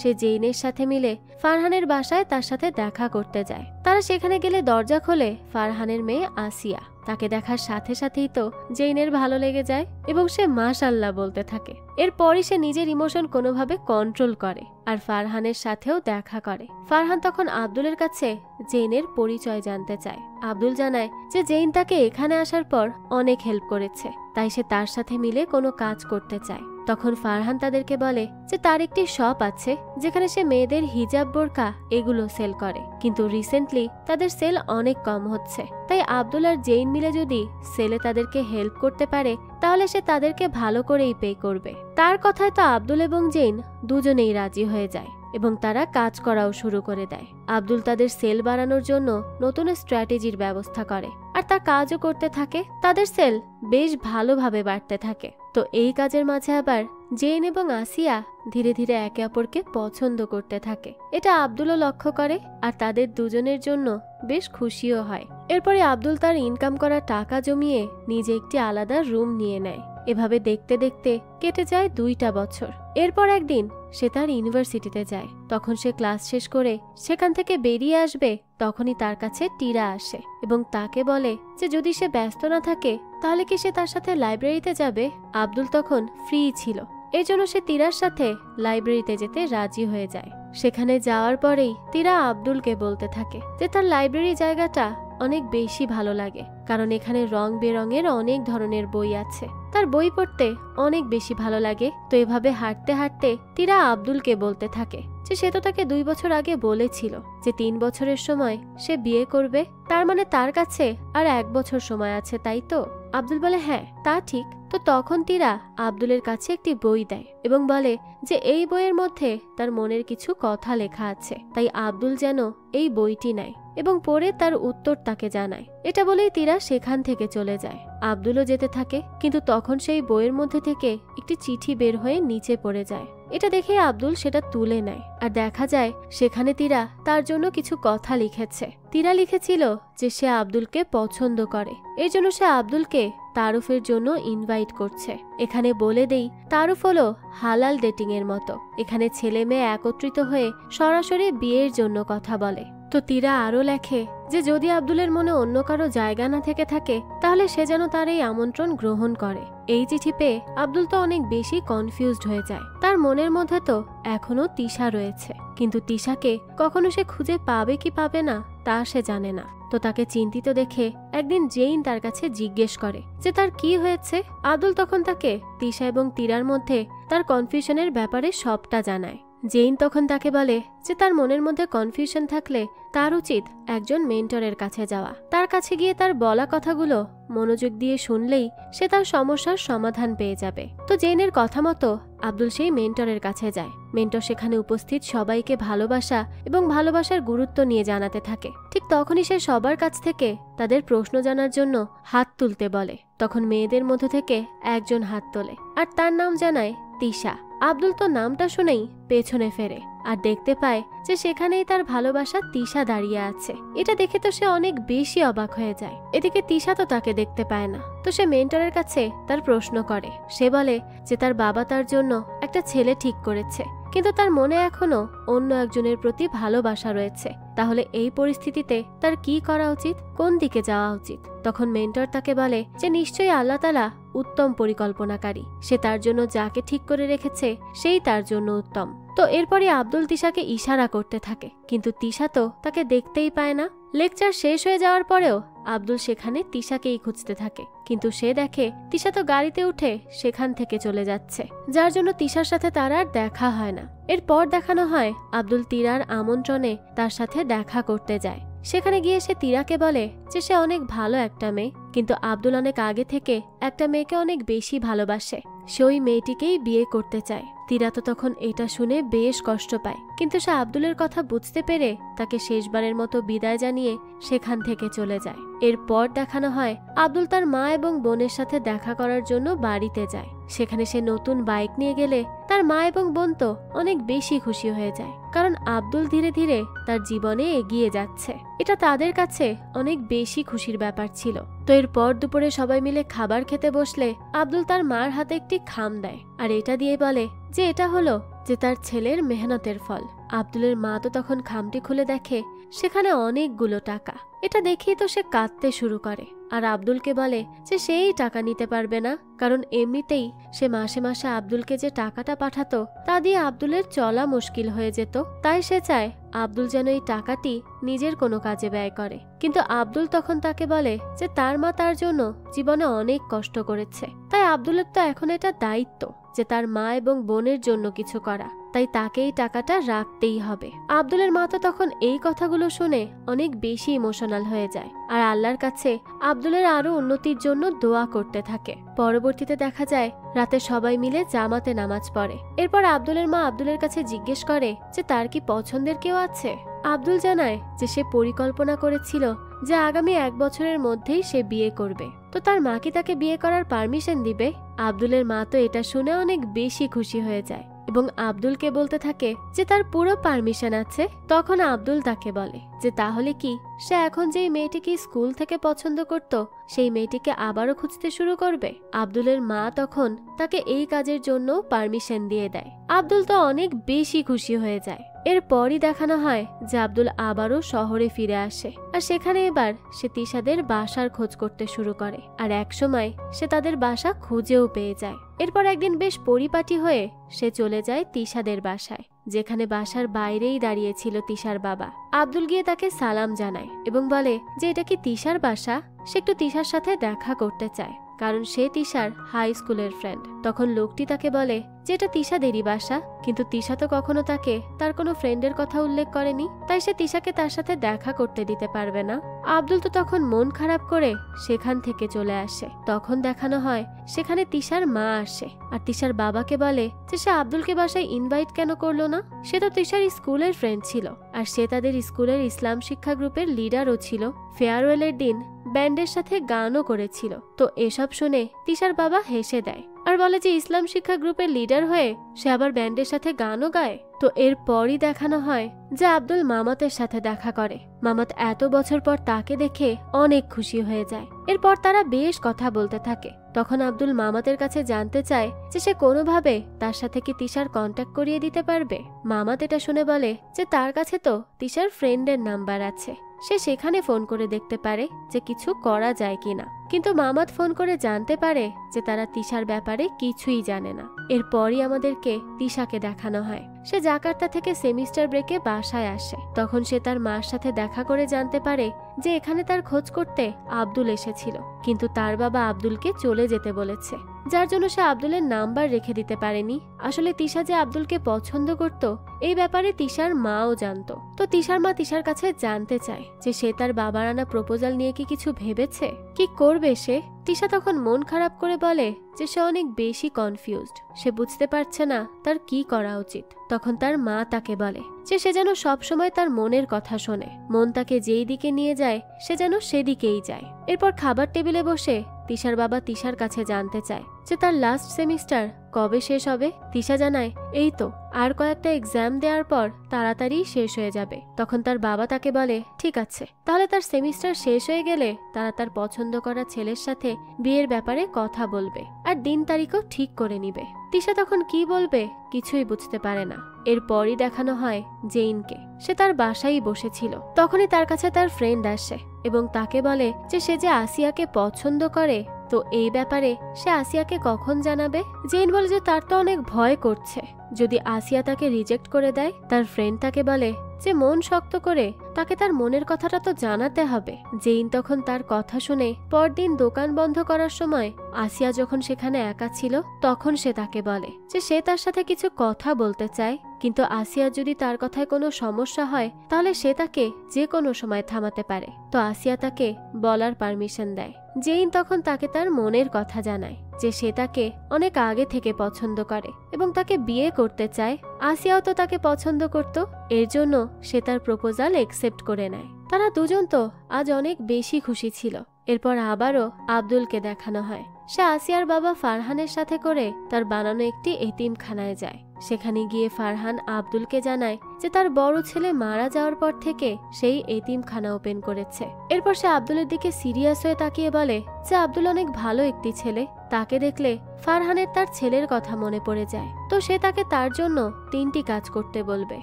সে জেইনের সাথে মিলে ফারহানের বাসায় তার সাথে দেখা করতে যায়। তারা সেখানে গেলে দরজা খোলে ফারহানের মেয়ে আসিয়া। তাকে দেখার সাথে সাথেই তো জেইনের ভালো লেগে যায় এবং সে মাশাআল্লাহ বলতে থাকে। এরপরই সে নিজের ইমোশন কোনোভাবে কন্ট্রোল করে আর ফারহানের সাথেও দেখা করে। ফারহান তখন আব্দুলের কাছে জেইনের পরিচয় জানতে চায়। আব্দুল জানায় যে জেইন তাকে এখানে আসার পর অনেক হেল্প করেছে, তাই সে তার সাথে মিলে কোনো কাজ করতে চায়। তখন ফারহান তাদেরকে বলে যে তার একটি শপ আছে যেখানে সে মেয়েদের হিজাব বোরকা এগুলো সেল করে, কিন্তু রিসেন্টলি তাদের সেল অনেক কম হচ্ছে। তাই আব্দুল আর জেইন মিলে যদি সেলে তাদেরকে হেল্প করতে পারে তাহলে সে তাদেরকে ভালো করেই পে করবে। তার কথায় তো আব্দুল এবং জেইন দুজনেই রাজি হয়ে যায় এবং তারা কাজ করাও শুরু করে দেয়। আব্দুল তাদের সেল বাড়ানোর জন্য নতুন স্ট্র্যাটেজির ব্যবস্থা করে আর তা কাজও করতে থাকে। তাদের সেল বেশ ভালোভাবে বাড়তে থাকে। তো এই কাজের মাঝে আবার জেইন এবং আসিয়া ধীরে ধীরে একে অপরকে পছন্দ করতে থাকে। এটা আব্দুলও লক্ষ্য করে আর তাদের দুজনের জন্য বেশ খুশিও হয়। এরপরে আব্দুল তার ইনকাম করা টাকা জমিয়ে নিজে একটি আলাদা রুম নিয়ে নেয়। এভাবে দেখতে দেখতে কেটে যায় 2টা বছর। এরপর একদিন সে তার ইউনিভার্সিটিতে যায়। তখন সে ক্লাস শেষ করে সেখান থেকে বেরিয়ে আসবে, তখনই তার কাছে টিরা আসে এবং তাকে বলে যে যদি সে ব্যস্ত না থাকে তাহলে কি সে তার সাথে লাইব্রেরিতে যাবে। আব্দুল তখন ফ্রি ছিল, এজন্য সে টিরার সাথে লাইব্রেরিতে যেতে রাজি হয়ে যায়। সেখানে যাওয়ার পরেই টিরা আব্দুলকে বলতে থাকে যে তার লাইব্রেরি জায়গাটা অনেক বেশি ভালো লাগে, কারণ এখানে রং বেরঙের অনেক ধরনের বই আছে। তার বই পড়তে অনেক বেশি ভালো লাগে। তো এভাবে হাঁটতে হাঁটতে টিরা আব্দুলকে বলতে থাকে যে সে তো তাকে 2 বছর আগে বলেছিল যে 3 বছরের সময় সে বিয়ে করবে, তার মানে তার কাছে আর 1 বছর সময় আছে, তাই তো? আব্দুল বলে হ্যাঁ তা ঠিক। তো তখন টিরা আব্দুলের কাছে একটি বই দেয় এবং বলে যে এই বইয়ের মধ্যে তার মনের কিছু কথা লেখা আছে, তাই আব্দুল যেন এই বইটি নেয় এবং পরে তার উত্তর তাকে জানায়। এটা বলেই টিরা সেখান থেকে চলে যায়। আব্দুলও যেতে থাকে, কিন্তু তখন সেই বইয়ের মধ্যে থেকে একটি চিঠি বের হয়ে নিচে পড়ে যায়। এটা দেখে আব্দুল সেটা তুলে নেয় আর দেখা যায় সেখানে টিরা তার জন্য কিছু কথা লিখেছে। টিরা লিখেছিল যে সে আব্দুলকে পছন্দ করে, এই জন্য সে আব্দুলকে তারুফের জন্য ইনভাইট করছে। এখানে বলে দেই তারুফ হলো হালাল ডেটিং এর মতো, এখানে ছেলে মেয়ে একত্রিত হয়ে সরাসরি বিয়ের জন্য কথা বলে। তো টিরা আরো লেখে যে যদি আব্দুলের মনে অন্য কারো জায়গা না থেকে থাকে তাহলে সে যেন তার এই আমন্ত্রণ গ্রহণ করে। এই চিঠি পেয়ে আব্দুল তো অনেক বেশি কনফিউজড হয়ে যায়। তার মনের মধ্যে তো এখনো তিশা রয়েছে, কিন্তু তিশাকে কখনো সে খুঁজে পাবে কি পাবে না তা সে জানে না। তো তাকে চিন্তিত দেখে একদিন জেইন তার কাছে জিজ্ঞেস করে যে তার কি হয়েছে। আব্দুল তখন তাকে তিশা এবং টিরার মধ্যে তার কনফিউশনের ব্যাপারে সবটা জানায়। জেইন তখন তাকে বলে যে তার মনের মধ্যে কনফিউশন থাকলে তার উচিত একজন মেন্টরের কাছে যাওয়া। তার কাছে গিয়ে তার বলা কথাগুলো মনোযোগ দিয়ে শুনলেই সে তার সমস্যার সমাধান পেয়ে যাবে। তো জেইনের কথা মতো আব্দুল সেই মেন্টরের কাছে যায়। মেন্টর সেখানে উপস্থিত সবাইকে ভালোবাসা এবং ভালোবাসার গুরুত্ব নিয়ে জানাতে থাকে। ঠিক তখনই সে সবার কাছ থেকে তাদের প্রশ্ন জানার জন্য হাত তুলতে বলে। তখন মেয়েদের মধ্য থেকে একজন হাত তোলে আর তার নাম জানায় তিশা। আব্দুল তো নামটা শুনেই পেছনে ফেরে আর দেখতে পায় যে সেখানেই তার ভালোবাসা তিশা দাঁড়িয়ে আছে। এটা দেখে তো সে অনেক বেশি অবাক হয়ে যায়। এদিকে তিশা তো তাকে দেখতে পায় না। তো সে মেন্টরের কাছে তার প্রশ্ন করে। সে বলে যে তার বাবা তার জন্য একটা ছেলে ঠিক করেছে, কিন্তু তার মনে এখনো অন্য একজনের প্রতি ভালোবাসা রয়েছে। তাহলে এই পরিস্থিতিতে তার কি করা উচিত, কোন দিকে যাওয়া উচিত? তখন মেন্টর তাকে বলে যে নিশ্চয়ই আল্লাহ তাআলা উত্তম পরিকল্পনাকারী, সে তার জন্য যাকে ঠিক করে রেখেছে সেই তার জন্য উত্তম। তো এরপরই আব্দুল তিশাকে ইশারা করতে থাকে, কিন্তু তিশা তো তাকে দেখতেই পায় না। লেকচার শেষ হয়ে যাওয়ার পরেও আব্দুল সেখানে তিশাকেই খুঁজতে থাকে, কিন্তু সে দেখে তিশা তো গাড়িতে উঠে সেখান থেকে চলে যাচ্ছে, যার জন্য তিশার সাথে তার আর দেখা হয় না। এরপর দেখানো হয় আব্দুল তীরার আমন্ত্রণে তার সাথে দেখা করতে যায়। সেখানে গিয়ে সে তীরাকে বলে যে সে অনেক ভালো একটা মেয়ে, কিন্তু আব্দুল অনেক আগে থেকে একটা মেয়েকে অনেক বেশি ভালোবাসে, সে ওই মেয়েটিকেই বিয়ে করতে চায়। তীরা তো তখন এটা শুনে বেশ কষ্ট পায়, কিন্তু সে আব্দুলের কথা বুঝতে পেরে তাকে শেষবারের মতো বিদায় জানিয়ে সেখান থেকে চলে যায়। এরপর দেখানো হয় আব্দুল তার মা এবং বোনের সাথে দেখা করার জন্য বাড়িতে যায়। সেখানে সে নতুন বাইক নিয়ে গেলে তার মা এবং বোন তো অনেক বেশি খুশি হয়ে যায়, কারণ আব্দুল ধীরে ধীরে তার জীবনে এগিয়ে যাচ্ছে। এটা তাদের কাছে অনেক বেশি খুশির ব্যাপার ছিল। তো এরপর দুপুরে সবাই মিলে খাবার খেতে বসলে আব্দুল তার মার হাতে একটি খাম দেয়, আর এটা দিয়ে বলে যে এটা হলো যে তার ছেলের মেহনতের ফল। আব্দুলের মা তো তখন খামটি খুলে দেখে সেখানে অনেকগুলো টাকা। এটা দেখেই তো সে কাঁদতে শুরু করে, আর আব্দুলকে বলে যে সেই টাকা নিতে পারবে না, কারণ এমনিতেই সে মাসে মাসে আব্দুলকে যে টাকাটা পাঠাতো তা দিয়ে আব্দুলের চলা মুশকিল হয়ে যেত। তাই সে চায় আব্দুল যেন এই টাকাটি নিজের কোনো কাজে ব্যয় করে। কিন্তু আব্দুল তখন তাকে বলে যে তার মা তার জন্য জীবনে অনেক কষ্ট করেছে, তাই আব্দুলের তো এখন এটা দায়িত্ব যে তার মা এবং বোনের জন্য কিছু করা, তাই তাকে এই টাকাটা রাখতেই হবে। আব্দুলের মা তো তখন এই কথাগুলো শুনে অনেক বেশি ইমোশনাল হয়ে যায়, আর আল্লাহর কাছে আব্দুলের আরো উন্নতির জন্য দোয়া করতে থাকে। পরবর্তীতে দেখা যায় রাতে সবাই মিলে জামাতে নামাজ পড়ে। এরপর আব্দুলের মা আব্দুলের কাছে জিজ্ঞেস করে যে তার কি পছন্দের কেউ আছে। আব্দুল জানায় যে সে পরিকল্পনা করেছিল যে আগামী 1 বছরের মধ্যেই সে বিয়ে করবে। তো তার মা কি তাকে বিয়ে করার পারমিশন দিবে? আব্দুলের মা তো এটা শুনে অনেক বেশি খুশি হয়ে যায় এবং আব্দুলকে বলতে থাকে যে তার পুরো পারমিশন আছে। তখন আব্দুল তাকে বলে যে তাহলে কি সে এখন যেই মেয়েটিকে স্কুল থেকে পছন্দ করত সেই মেয়েটিকে আবারও খুঁজতে শুরু করবে? আব্দুলের মা তখন তাকে এই কাজের জন্য পারমিশন দিয়ে দেয়। আব্দুল তো অনেক বেশি খুশি হয়ে যায়। এরপরই দেখানো হয় যে আব্দুল আবারও শহরে ফিরে আসে, আর সেখানে এবার সে তিশাদের বাসার খোঁজ করতে শুরু করে, আর একসময় সে তাদের বাসা খুঁজেও পেয়ে যায়। এরপর একদিন বেশ পরিপাটি হয়ে সে চলে যায় তিশাদের বাসায়, যেখানে বাসার বাইরেই দাঁড়িয়েছিল তিশার বাবা। আব্দুল গিয়ে তাকে সালাম জানায় এবং বলে যে এটা কি তিশার বাসা, সে একটু তিশার সাথে দেখা করতে চায়, কারণ সে তিশার হাই স্কুলের ফ্রেন্ড। তখন লোকটি তাকে বলে যে এটা তিশাদেরই বাসা, কিন্তু তিশা তো কখনো তাকে তার কোনো ফ্রেন্ডের কথা উল্লেখ করেনি, তাই সে তিশাকে তার সাথে দেখা করতে দিতে পারবে না। আব্দুল তো তখন মন খারাপ করে সেখান থেকে চলে আসে। তখন দেখানো হয় সেখানে তিশার মা আসে, আর তিশার বাবাকে বলে যে সে আব্দুলকে বাসায় ইনভাইট কেন করলো না, সে তো তিশার স্কুলের ফ্রেন্ড ছিল, আর সে তাদের স্কুলের ইসলাম শিক্ষা গ্রুপের লিডারও ছিল। ফেয়ারওয়েলের দিন ব্যান্ডের সাথে গানও করেছিল। তো এসব শুনে তিশার বাবা হেসে দেয় আর বলে যে ইসলাম শিক্ষা গ্রুপের লিডার হয়ে সে আবার ব্যান্ডের সাথে গানও গায়। তো এরপরই দেখানো হয় যে আব্দুল মামাতের সাথে দেখা করে। মামাত এত বছর পর তাকে দেখে অনেক খুশি হয়ে যায়। এরপর তারা বেশ কথা বলতে থাকে। তখন আব্দুল মামাতের কাছে জানতে চায় যে সে কোনোভাবে তার সাথে কি তিশার কন্ট্যাক্ট করিয়ে দিতে পারবে। মামাত এটা শুনে বলে যে তার কাছে তো তিশার ফ্রেন্ডের নাম্বার আছে, সে সেখানে ফোন করে দেখতে পারে যে কিছু করা যায় কিনা। কিন্তু মামাত ফোন করে জানতে পারে যে তারা তিশার ব্যাপারে কিছুই জানে না। এরপরই আমাদেরকে তিশাকে দেখানো হয় সে জাকার্তা থেকে সেমিস্টার ব্রেকে বাসায় আসে। তখন সে তার মার সাথে দেখা করে জানতে পারে যে এখানে তার খোঁজ করতে আব্দুল এসেছিল, কিন্তু তার বাবা আব্দুলকে চলে যেতে বলেছে, যার জন্য সে আব্দুলের নাম্বার রেখে দিতে পারেনি। আসলে তিশা যে আব্দুলকে পছন্দ করত এই ব্যাপারে তিশার মাও জানতো। তো তিশার মা তিশার কাছে জানতে চায় যে সে তার বাবার আনা প্রপোজাল নিয়ে কি কিছু ভেবেছে, কি করবে সে। তিশা তখন মন খারাপ করে বলে যে সে অনেক বেশি কনফিউজড, সে বুঝতে পারছে না তার কি করা উচিত। তখন তার মা তাকে বলে যে সে যেন সবসময় তার মনের কথা শোনে, মন তাকে যেই দিকে নিয়ে যায় সে যেন সেদিকেই যায়। এরপর খাবার টেবিলে বসে তিশার বাবা তিশার কাছে জানতে চায় যে তার লাস্ট সেমিস্টার কবে শেষ হবে। তিশা জানায় এই তো আর কয়েকটা এক্সাম দেওয়ার পর তাড়াতাড়ি শেষ হয়ে যাবে। তখন তার বাবা তাকে বলে ঠিক আছে, তাহলে তার সেমিস্টার শেষ হয়ে গেলে তারা তার পছন্দ করা ছেলের সাথে বিয়ের ব্যাপারে কথা বলবে আর দিন তারিখও ঠিক করে নিবে। তিশা তখন কি বলবে কিছুই বুঝতে পারে না। এরপরই দেখানো হয় জেইনকে। সে তার বাসায় বসেছিল, তখনই তার কাছে তার ফ্রেন্ড আসে এবং তাকে বলে যে সে যে আসিয়াকে পছন্দ করে, তো এই ব্যাপারে সে আসিয়াকে কখন জানাবে। জেইন বলে যে তার তো অনেক ভয় করছে যদি আসিয়া তাকে রিজেক্ট করে দেয়। তার ফ্রেন্ড তাকে বলে যে মন শক্ত করে তাকে তার মনের কথাটা তো জানাতে হবে। জেইন তখন তার কথা শুনে পরদিন দোকান বন্ধ করার সময় আসিয়া যখন সেখানে একা ছিল তখন সে তাকে বলে যে সে তার সাথে কিছু কথা বলতে চায়, কিন্তু আসিয়ার যদি তার কথায় কোনো সমস্যা হয় তাহলে সে তাকে যে কোনো সময় থামাতে পারে। তো আসিয়া তাকে বলার পারমিশন দেয়। জেইন তখন তাকে তার মনের কথা জানায় যে সে তাকে অনেক আগে থেকে পছন্দ করে এবং তাকে বিয়ে করতে চায়। আসিয়াও তো তাকে পছন্দ করত, এর জন্য সে তার প্রপোজাল একসেপ্ট করে নেয়। তারা দুজন তো আজ অনেক বেশি খুশি ছিল। এরপর আবারও আব্দুলকে দেখানো হয়। সে আসিয়ার বাবা ফারহানের সাথে করে তার বানানো একটি এতিমখানায় যায়। সেখানে গিয়ে ফারহান আব্দুলকে জানায় যে তার বড় ছেলে মারা যাওয়ার পর থেকে সেই এতিমখানা ওপেন করেছে। এরপর সে আব্দুলের দিকে সিরিয়াস হয়ে তাকিয়ে বলে যে আব্দুল অনেক ভালো একটি ছেলে, তাকে দেখলে ফারহানের তার ছেলের কথা মনে পড়ে যায়। তো সে তাকে তার জন্য 3টি কাজ করতে বলবে।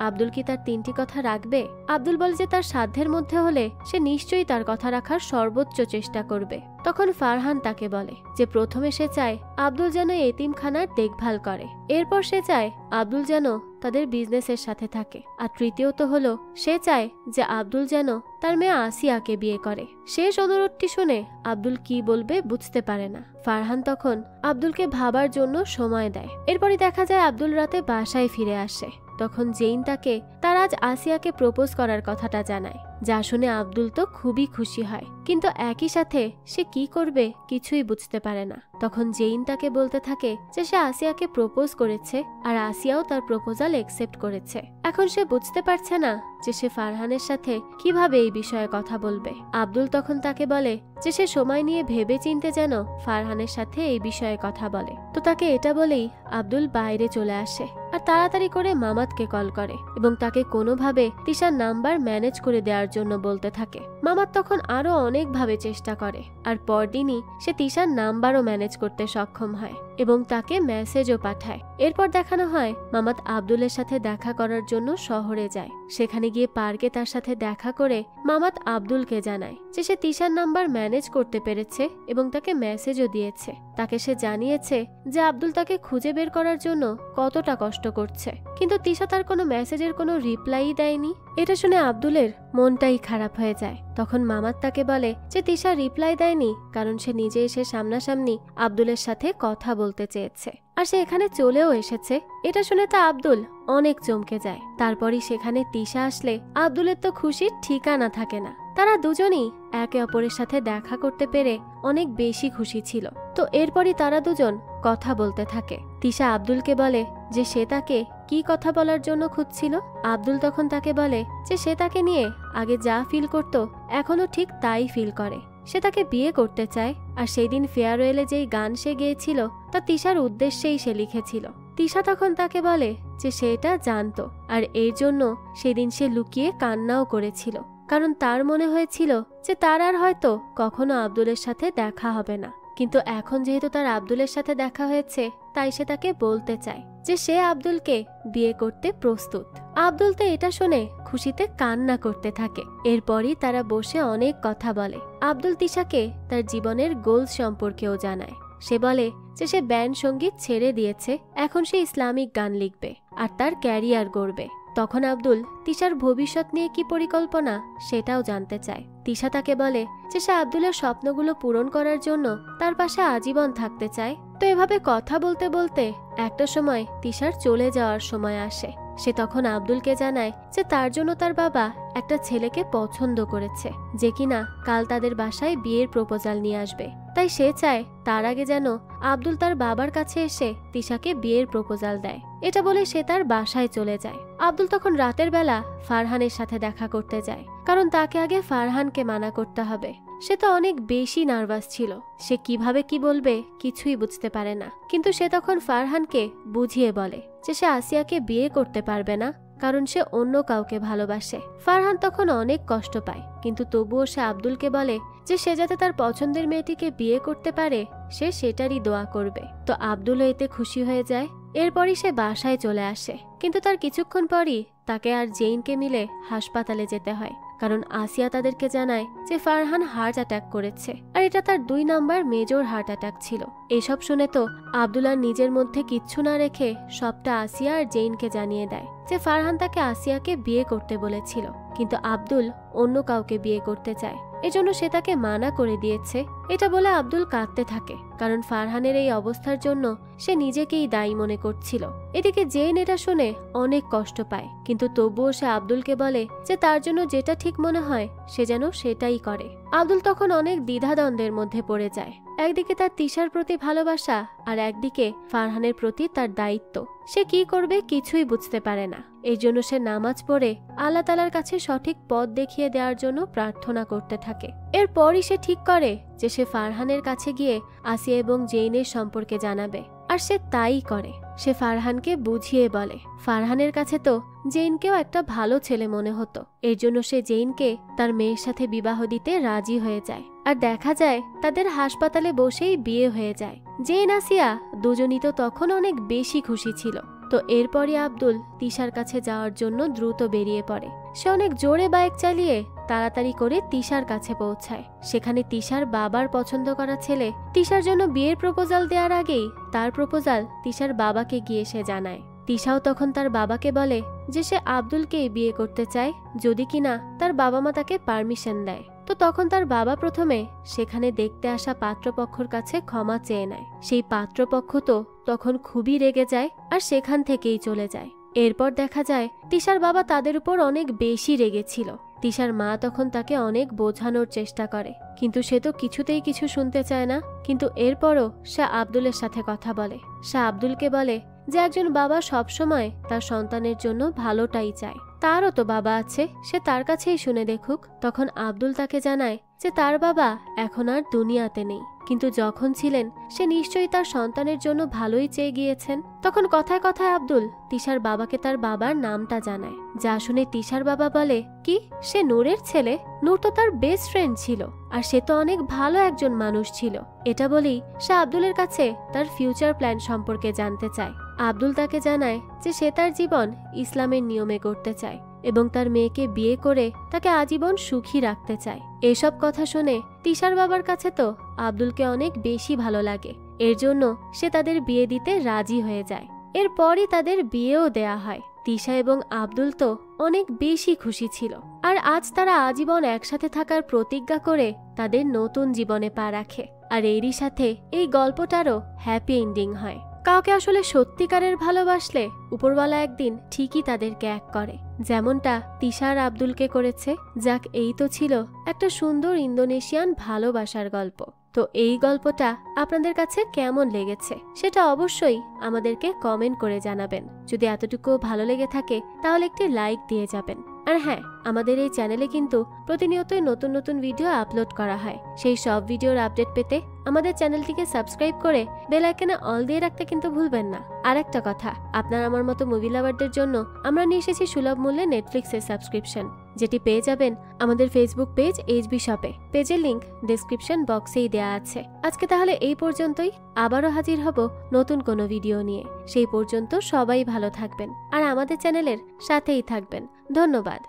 আব্দুল কি তার 3টি কথা রাখবে? আব্দুল বলে যে তার সাধ্যের মধ্যে হলে সে নিশ্চয়ই তার কথা রাখার সর্বোচ্চ চেষ্টা করবে। তখন ফারহান তাকে বলে যে প্রথমে সে চায় আব্দুল যেন এতিমখানার দেখভাল করে, এরপর সে চায় আব্দুল যেন তাদের বিজনেসের সাথে থাকে, আর তৃতীয়ত হলো সে চায় যে আব্দুল যেন তার মেয়ে আসিয়াকে বিয়ে করে। শেষ অনুরোধটি শুনে আব্দুল কি বলবে বুঝতে পারে না। ফারহান তখন আব্দুলকে ভাবার জন্য সময় দেয়। এরপরই দেখা যায় আব্দুল রাতে বাসায় ফিরে আসে। তখন জেইন তাকে তার আজ আসিয়াকে প্রপোজ করার কথাটা জানায়, যা শুনে আব্দুল তো খুবই খুশি হয়, কিন্তু একই সাথে সে কি করবে কিছুই বুঝতে পারে না। তখন জেইন তাকে বলতে থাকে যে সে আসিয়াকে প্রপোজ করেছে আর আসিয়াও তার প্রপোজাল একসেপ্ট করেছে। এখন সে বুঝতে পারছে না যে সে ফারহানের সাথে কিভাবে এই বিষয়ে কথা বলবে। আব্দুল তখন তাকে বলে যে সে সময় নিয়ে ভেবে চিনতে যেন ফারহানের সাথে এই বিষয়ে কথা বলে। তো তাকে এটা বলেই আব্দুল বাইরে চলে আসে আর তাড়াতাড়ি করে মামাতকে কল করে এবং তাকে কোনোভাবে তিশার নাম্বার ম্যানেজ করে দেওয়ার জন্য বলতে থাকে। মামাত তখন আরো অনেকভাবে চেষ্টা করে আর পরদিনই সে তিশার নাম্বারও ম্যানেজ করতে সক্ষম হয় এবং তাকে মেসেজও পাঠায়। এরপর দেখানো হয় মামাত আব্দুলের সাথে দেখা করার জন্য শহরে যায়। সেখানে গিয়ে পার্কে তার সাথে দেখা করে মামাত আব্দুলকে জানায় যে সে তিশার নাম্বার ম্যানেজ করতে পেরেছে এবং তাকে মেসেজও দিয়েছে। তাকে সে জানিয়েছে যে আব্দুল তাকে খুঁজে বের করার জন্য কতটা কষ্ট করছে, কিন্তু তিশা তার কোনো মেসেজের কোনো রিপ্লাই দেয়নি। এটা শুনে আব্দুলের মনটাই খারাপ হয়ে যায়। তখন মামাত তাকে বলে যে তিশা রিপ্লাই দেয়নি কারণ সে নিজে এসে সামনাসামনি আব্দুলের সাথে কথা বলতে চেয়েছে আর সে এখানে চলেও এসেছে। এটা শুনে তা আব্দুল অনেক চমকে যায়। তারপরই সেখানে তিশা আসলে আব্দুলের তো খুশির ঠিকানা থাকে না। তারা দুজনেই একে অপরের সাথে দেখা করতে পেরে অনেক বেশি খুশি ছিল। তো এরপরই তারা দুজন কথা বলতে থাকে। তিশা আব্দুলকে বলে যে সে তাকে কি কথা বলার জন্য খুঁজছিল। আব্দুল তখন তাকে বলে যে সে তাকে নিয়ে আগে যা ফিল করত এখনো ঠিক তাই ফিল করে। সে তাকে বিয়ে করতে চায় আর সেই দিন ফেয়ারওয়েলে যেই গান সে গেয়েছিল তা তিশার উদ্দেশ্যেই সে লিখেছিল। তিশা তখন তাকে বলে যে সে এটা জানতো আর এর জন্য সেদিন সে লুকিয়ে কান্নাও করেছিল, কারণ তার মনে হয়েছিল যে তার আর হয়তো কখনো আব্দুলের সাথে দেখা হবে না। কিন্তু এখন যেহেতু তার আব্দুলের সাথে দেখা হয়েছে তাই সে তাকে বলতে চায় যে সে আব্দুলকে বিয়ে করতে প্রস্তুত। আব্দুল তো এটা শুনে খুশিতে কান্না করতে থাকে। এরপরই তারা বসে অনেক কথা বলে। আব্দুল তিশাকে তার জীবনের গোলস সম্পর্কেও জানায়। সে বলে যে সে ব্যান্ড সঙ্গীত ছেড়ে দিয়েছে, এখন সে ইসলামিক গান লিখবে আর তার ক্যারিয়ার গড়বে। তখন আব্দুল তিশার ভবিষ্যৎ নিয়ে কি পরিকল্পনা সেটাও জানতে চায়। তিশা তাকে বলে যে সে আব্দুলের স্বপ্নগুলো পূরণ করার জন্য তার পাশে আজীবন থাকতে চায়। তো এভাবে কথা বলতে বলতে একটা সময় তিশার চলে যাওয়ার সময় আসে। সে তখন আব্দুলকে জানায় যে তার জন্য তার বাবা একটা ছেলেকে পছন্দ করেছে যে কিনা কাল তাদের বাসায় বিয়ের প্রপোজাল নিয়ে আসবে। তাই সে চায় তার আগে যেন আব্দুল তার বাবার কাছে এসে তিশাকে বিয়ের প্রপোজাল দেয়। এটা বলে সে তার বাসায় চলে যায়। আব্দুল তখন রাতের বেলা ফারহানের সাথে দেখা করতে যায়, কারণ তাকে আগে ফারহানকে মানা করতে হবে। সে তো অনেক বেশি নার্ভাস ছিল। সে কিভাবে কি বলবে কিছুই বুঝতে পারে না। কিন্তু সে তখন ফারহানকে বুঝিয়ে বলে যে সে আসিয়াকে বিয়ে করতে পারবে না, কারণ সে অন্য কাউকে ভালোবাসে। ফারহান তখন অনেক কষ্ট পায়, কিন্তু তবুও সে আব্দুলকে বলে যে সে যাতে তার পছন্দের মেয়েটিকে বিয়ে করতে পারে সে সেটারই দোয়া করবে। তো আব্দুল এতে খুশি হয়ে যায়। এরপরই সে বাসায় চলে আসে, কিন্তু তার কিছুক্ষণ পরই তাকে আর জেইনকে মিলে হাসপাতালে যেতে হয়, কারণ আসিয়া তাদেরকে জানায় যে ফারহান হার্ট অ্যাটাক করেছে, আর এটা তার 2 নাম্বার মেজর হার্ট অ্যাটাক ছিল। এসব শুনে তো আব্দুল আর নিজের মধ্যে কিচ্ছু না রেখে সবটা আসিয়া আর জেইনকে জানিয়ে দেয় যে ফারহান তাকে আসিয়াকে বিয়ে করতে বলেছিল, কিন্তু আব্দুল অন্য কাউকে বিয়ে করতে চায়, এজন্য সে তাকে মানা করে দিয়েছে। এটা বলে আব্দুল কাঁদতে থাকে, কারণ ফারহানের এই অবস্থার জন্য সে নিজেকেই দায়ী মনে করছিল। এদিকে জেইন এটা শুনে অনেক কষ্ট পায়, কিন্তু তবুও সে আব্দুলকে বলে যে তার জন্য যেটা ঠিক মনে হয় সে যেন সেটাই করে। আব্দুল তখন অনেক দ্বিধাদ্বন্দ্বের মধ্যে পড়ে যায়। একদিকে তার তিশার প্রতি ভালোবাসা, আর একদিকে ফারহানের প্রতি তার দায়িত্ব। সে কি করবে কিছুই বুঝতে পারে না। এই জন্য সে নামাজ পড়ে আল্লাহ তাআলার কাছে সঠিক পথ দেখিয়ে দেওয়ার জন্য প্রার্থনা করতে থাকে। এরপরই সে ঠিক করে যে সে ফারহানের কাছে গিয়ে আসিয়া এবং জেইনের সম্পর্কে জানাবে, আর সে তাই করে। সে ফারহানকে বুঝিয়ে বলে ফারহানের কাছে তো জেইনকেও একটা ভালো ছেলে মনে হতো, এর জন্য সে জেইনকে তার মেয়ের সাথে বিবাহ দিতে রাজি হয়ে যায়। আর দেখা যায় তাদের হাসপাতালে বসেই বিয়ে হয়ে যায়। জেইন আসিয়া দুজনই তো তখন অনেক বেশি খুশি ছিল। তো এরপরই আব্দুল তিশার কাছে যাওয়ার জন্য দ্রুত বেরিয়ে পড়ে। সে অনেক জোরে বাইক চালিয়ে তাড়াতাড়ি করে তিশার কাছে পৌঁছায়। সেখানে তিশার বাবার পছন্দ করা ছেলে তিশার জন্য বিয়ের প্রপোজাল দেওয়ার আগেই তার প্রপোজাল তিশার বাবাকে গিয়ে সে জানায়। তিশাও তখন তার বাবাকে বলে যে সে আব্দুলকেই বিয়ে করতে চায়, যদি কিনা তার বাবা মা তাকে পারমিশন দেয়। তো তখন তার বাবা প্রথমে সেখানে দেখতে আসা পাত্রপক্ষর কাছে ক্ষমা চেয়ে নেয়। সেই পাত্রপক্ষ তো তখন খুবই রেগে যায় আর সেখান থেকেই চলে যায়। এরপর দেখা যায় তিশার বাবা তাদের উপর অনেক বেশি রেগেছিল। তিশার মা তখন তাকে অনেক বোঝানোর চেষ্টা করে, কিন্তু সে তো কিছুতেই কিছু শুনতে চায় না। কিন্তু এরপরও সে আব্দুলের সাথে কথা বলে। সে আব্দুলকে বলে যে একজন বাবা সবসময় তার সন্তানের জন্য ভালোটাই চায়, তারও তো বাবা আছে, সে তার কাছেই শুনে দেখুক। তখন আব্দুল তাকে জানায় যে তার বাবা এখন আর দুনিয়াতে নেই, কিন্তু যখন ছিলেন সে নিশ্চয়ই তার সন্তানের জন্য ভালোই চেয়ে গিয়েছেন। তখন কথায় কথায় আব্দুল তিশার বাবাকে তার বাবার নামটা জানায়, যা শুনে তিশার বাবা বলে কি সে নূরের ছেলে? নূর তো তার বেস্ট ফ্রেন্ড ছিল, আর সে তো অনেক ভালো একজন মানুষ ছিল। এটা বলেই সে আব্দুলের কাছে তার ফিউচার প্ল্যান সম্পর্কে জানতে চায়। আব্দুল তাকে জানায় যে সে তার জীবন ইসলামের নিয়মে করতে চায় এবং তার মেয়েকে বিয়ে করে তাকে আজীবন সুখী রাখতে চায়। এসব কথা শুনে তিশার বাবার কাছে তো আব্দুলকে অনেক বেশি ভালো লাগে, এর জন্য সে তাদের বিয়ে দিতে রাজি হয়ে যায়। এরপরই তাদের বিয়েও দেয়া হয়। তিশা এবং আব্দুল তো অনেক বেশি খুশি ছিল, আর আজ তারা আজীবন একসাথে থাকার প্রতিজ্ঞা করে তাদের নতুন জীবনে পা রাখে। আর এরই সাথে এই গল্পটারও হ্যাপি এন্ডিং হয়। কাউকে আসলে সত্যিকারের ভালোবাসলে উপরওয়ালা একদিন ঠিকই তাদেরকে এক করে, যেমনটা তিশা আর আব্দুলকে করেছে। যাক, এই তো ছিল একটা সুন্দর ইন্দোনেশিয়ান ভালোবাসার গল্প। তো এই গল্পটা আপনাদের কাছে কেমন লেগেছে সেটা অবশ্যই আমাদেরকে কমেন্ট করে জানাবেন। যদি এতটুকু ভালো লেগে থাকে তাহলে একটি লাইক দিয়ে যাবেন। আর হ্যাঁ, আমাদের এই চ্যানেলে কিন্তু প্রতিনিয়তই নতুন নতুন ভিডিও আপলোড করা হয়। সেই সব ভিডিওর আপডেট পেতে আমাদের চ্যানেলটিকে সাবস্ক্রাইব করে বেল আইকনে অল দিয়ে রাখতে কিন্তু ভুলবেন না। আর একটা কথা, আপনার আমার মতো মুভি লাভারদের জন্য আমরা নিয়ে এসেছি সুলভ মূল্যে নেটফ্লিক্সের সাবস্ক্রিপশন, যেটি পেয়ে যাবেন আমাদের ফেসবুক পেজ এইচবি শপে। পেজের লিংক ডেসক্রিপশন বক্সেই দেয়া আছে। আজকে তাহলে এই পর্যন্তই, আবারও হাজির হব নতুন কোনো ভিডিও নিয়ে। সেই পর্যন্ত সবাই ভালো থাকবেন আর আমাদের চ্যানেলের সাথেই থাকবেন। ধন্যবাদ।